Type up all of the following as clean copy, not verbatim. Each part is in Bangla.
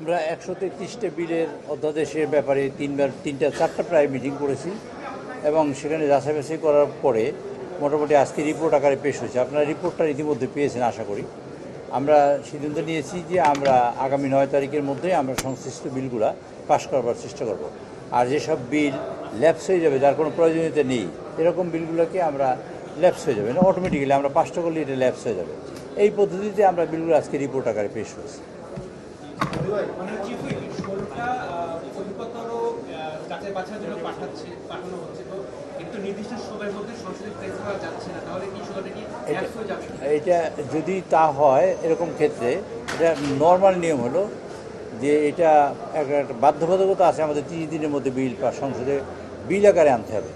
আমরা 133টা বিলের অধ্যাদেশের ব্যাপারে তিনটা চারটা প্রায় মিটিং করেছি এবং সেখানে যাচাই বাছাই করার পরে মোটামুটি আজকে রিপোর্ট আকারে পেশ হয়েছে। আপনারা রিপোর্টটা ইতিমধ্যে পেয়েছেন আশা করি। আমরা সিদ্ধান্ত নিয়েছি যে আমরা আগামী 9 তারিখের মধ্যেই আমরা সংশ্লিষ্ট বিলগুলা পাশ করবার চেষ্টা করব। আর যেসব বিল ল্যাপস হয়ে যাবে, যার কোনো প্রয়োজনীয়তা নেই, এরকম বিলগুলোকে আমরা ল্যাপস হয়ে যাবে না, অটোমেটিক্যালি আমরা পাশটা করলে এটা ল্যাপস হয়ে যাবে। এই পদ্ধতিতে আমরা বিলগুলো আজকে রিপোর্ট আকারে পেশ হয়েছে। এটা যদি তা হয়, এরকম ক্ষেত্রে এটা নর্মাল নিয়ম হলো যে এটা একটা বাধ্যবাধকতা আছে, আমাদের 30 দিনের মধ্যে বিল সংসদে বিল আকারে আনতে হবে।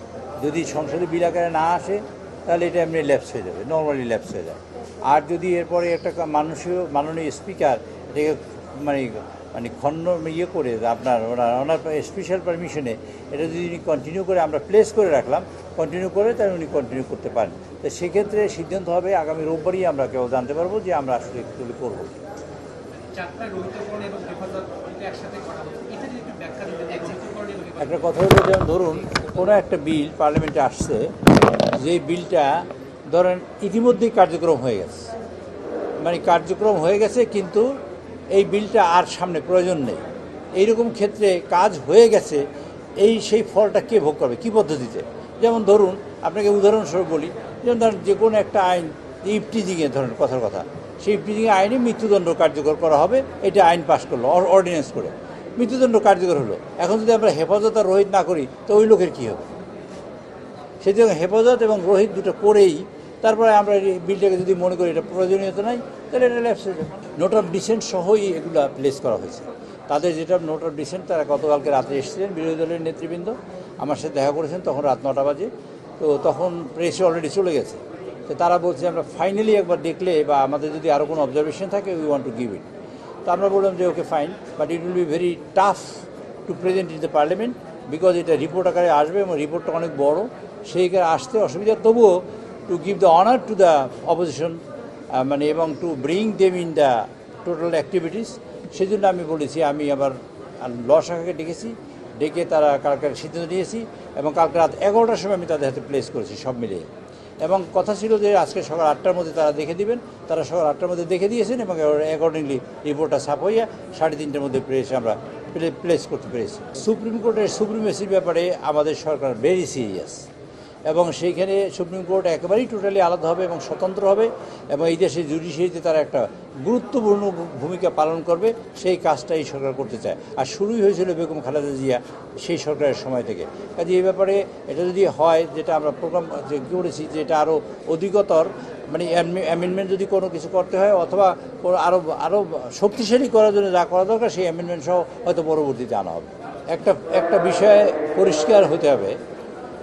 যদি সংসদে বিল আকারে না আসে তাহলে এটা এমনি ল্যাপস হয়ে যাবে, নর্মালি ল্যাপস হয়ে যায়। আর যদি এরপরে একটা মাননীয় স্পিকার এটাকে মানে মানে খণ্ড করে আপনার ওনার স্পেশাল পারমিশনে এটা যদি উনি কন্টিনিউ করে, আমরা প্লেস করে রাখলাম, কন্টিনিউ করে তাহলে উনি কন্টিনিউ করতে পারেন। তো সেক্ষেত্রে সিদ্ধান্ত হবে আগামী রোববারই আমরা কেউ জানতে পারবো যে আমরা আসলে একটু করবো। একটা কথা হলো, যেমন ধরুন কোনো একটা বিল পার্লামেন্টে আসছে, যে বিলটা ধরেন ইতিমধ্যেই কার্যক্রম হয়ে গেছে, মানে কার্যক্রম হয়ে গেছে কিন্তু এই বিলটা আর সামনে প্রয়োজন নেই, এইরকম ক্ষেত্রে কাজ হয়ে গেছে, সেই ফলটা কে ভোগ করবে, কী পদ্ধতিতে? যেমন ধরুন আপনাকে উদাহরণস্বরূপ বলি, যেমন ধরেন যে কোনো একটা আইন, ইফটিজিংয়ে ধরেন কথার কথা, সেই ইফটিজিংয়ে আইনে মৃত্যুদণ্ড কার্যকর করা হবে, এটা আইন পাশ করলো অর্ডিন্যান্স করে, মৃত্যুদণ্ড কার্যকর হলো। এখন যদি আমরা হেফাজত আর রোহিত না করি তো ওই লোকের কী হবে? সেই জন্য হেফাজত এবং রোহিত দুটো করেই তারপরে আমরা এই বিলটাকে যদি মনে করি এটা প্রয়োজনীয়তা নাই, তাহলে এটা ল্যাপস হয়ে যাবে। নোট অফ ডিসেন্ট সহই এগুলো প্লেস করা হয়েছে। তাদের যেটা নোট অফ ডিসেন্ট, তারা গতকালকে রাতে এসেছিলেন, বিরোধী দলের নেতৃবৃন্দ আমার সাথে দেখা করেছেন, তখন রাত 9টা বাজে। তো তখন প্রেসে অলরেডি চলে গেছে। তো তারা বলছে আমরা ফাইনালি একবার দেখলে বা আমাদের যদি আরও কোনো অবজারভেশন থাকে, we want to give it. তো আমরা বললাম যে okay fine, but it will be very tough to present in the parliament, because এটা রিপোর্ট আকারে আসবে এবং রিপোর্টটা অনেক বড়, সেই আসতে অসুবিধা। তবুও to give the honour to the opposition, মানে এবং to bring them in the total activities, সেই জন্য আমি বলেছি, আমি আবার ল শাখাকে ডেকেছি, ডেকে তারা কালকে সিদ্ধান্ত নিয়েছি এবং কালকে রাত 11টার সময় আমি তাদের হাতে প্লেস করেছি সব মিলিয়ে। এবং কথা ছিল যে আজকে সকাল 8টার মধ্যে তারা দেখে দিবেন, তারা সকাল 8টার মধ্যে দেখে দিয়েছেন এবং অ্যাকর্ডিংলি রিপোর্টটা ছাপ হইয়া 3:30টার মধ্যে প্রেসে আমরা প্লেস করতে পেরেছি। সুপ্রিম কোর্টের সুপ্রিমেসির ব্যাপারে আমাদের সরকার ভেরি সিরিয়াস, এবং সেইখানে সুপ্রিম কোর্ট একেবারেই টোটালি আলাদা হবে এবং স্বতন্ত্র হবে এবং এই দেশের জুডিশিয়ারিতে তারা একটা গুরুত্বপূর্ণ ভূমিকা পালন করবে, সেই কাজটা এই সরকার করতে চায়। আর শুরুই হয়েছিল বেগম খালেদা জিয়া সেই সরকারের সময় থেকে। কাজে এই ব্যাপারে এটা যদি হয়, যেটা আমরা প্রোগ্রাম করেছি, যে এটা আরও অধিকতর মানে অ্যামেন্ডমেন্ট যদি কোনো কিছু করতে হয় অথবা আরও শক্তিশালী করার জন্য যা করা দরকার, সেই অ্যামেন্ডমেন্ট সহ হয়তো পরবর্তীতে আনা হবে। একটা বিষয় পরিষ্কার হতে হবে,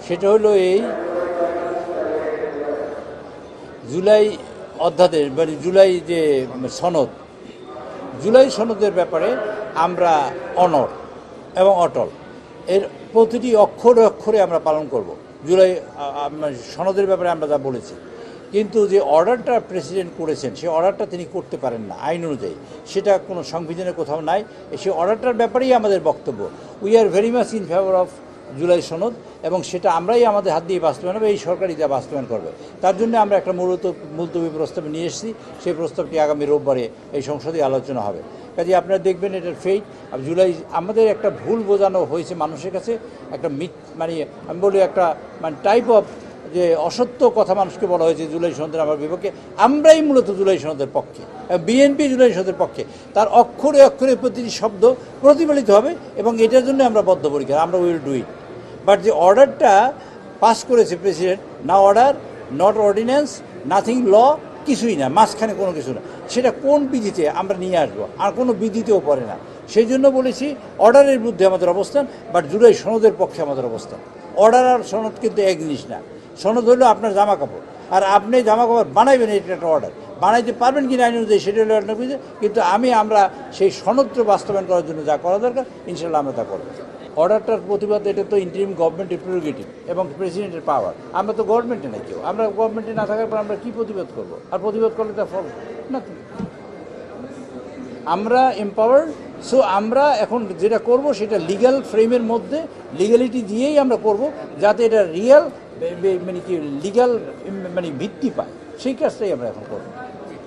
সেটা হলো এই জুলাই অধ্যাদেশ মানে জুলাই যে সনদ, জুলাই সনদের ব্যাপারে আমরা অনড় এবং অটল, এর প্রতিটি অক্ষরে অক্ষরে আমরা পালন করব। জুলাই সনদের ব্যাপারে আমরা যা বলেছি, কিন্তু যে অর্ডারটা প্রেসিডেন্ট করেছেন, সেই অর্ডারটা তিনি করতে পারেন না আইন অনুযায়ী, সেটা কোনো সংবিধানে কোথাও নাই। সেই অর্ডারটার ব্যাপারেই আমাদের বক্তব্য। We are very much in favour of July সনদ, এবং সেটা আমরাই আমাদের হাত দিয়ে বাস্তবায়ন হবে, এই সরকারই যা বাস্তবায়ন করবে। তার জন্য আমরা একটা মুলতবি প্রস্তাব নিয়ে এসেছি, সেই প্রস্তাবটি আগামী রোববারে এই সংসদে আলোচনা হবে। কাজে আপনারা দেখবেন এটার ফেট। জুলাই আমাদের একটা ভুল বোঝানো হয়েছে মানুষের কাছে, একটা মানে আমি বলি একটা মানে টাইপ অফ যে অসত্য কথা মানুষকে বলা হয়েছে জুলাই সনদের আমার বিপক্ষে। আমরাই মূলত জুলাই সনদের পক্ষে, বিএনপি জুলাই সনদের পক্ষে। তার অক্ষরে অক্ষরে প্রতিটি শব্দ প্রতিফলিত হবে এবং এটার জন্য আমরা বদ্ধপরিকর, আমরা উইল ডু ইট। বাট যে অর্ডারটা পাস করেছে প্রেসিডেন্ট, না অর্ডার, নট অর্ডিন্যান্স, নাথিং ল, কিছুই না, মাঝখানে কোনো কিছু না, সেটা কোন বিধিতে আমরা নিয়ে আসবো? আর কোনো বিধিতেও পড়ে না। সেই জন্য বলেছি অর্ডারের বিরুদ্ধে আমাদের অবস্থান, বাট জুলাই সনদের পক্ষে আমাদের অবস্থান। অর্ডার আর সনদ কিন্তু এক জিনিস না। সনদ হলো আপনার জামা কাপড়, আর আপনি জামা কাপড় বানাইবেন, এটা একটা অর্ডার। বানাইতে পারবেন কি না আইন অনুযায়ী, সেটা হলো একটা বুঝে। কিন্তু আমরা সেই সনদটা বাস্তবায়ন করার জন্য যা করা দরকার, ইনশাল্লাহ আমরা তা করবো। অর্ডারটার প্রতিবাদ, এটা তো ইন্টারিম গভর্নমেন্টের প্রেরোগেটিভ এবং প্রেসিডেন্টের পাওয়ার। আমরা তো গভর্নমেন্টে নাই কেউ, আমরা গভর্নমেন্টে না থাকার পর আমরা কী প্রতিবাদ করবো? আর প্রতিবাদ করলে তার ফল না। আমরা এম্পাওয়ার্ড সো আমরা এখন যেটা করব সেটা লিগ্যাল ফ্রেমের মধ্যে লিগ্যালিটি দিয়েই আমরা করব, যাতে এটা রিয়েল মানে কি লিগ্যাল মানে ভিত্তি পায়, সেই কাজটাই আমরা এখন করব।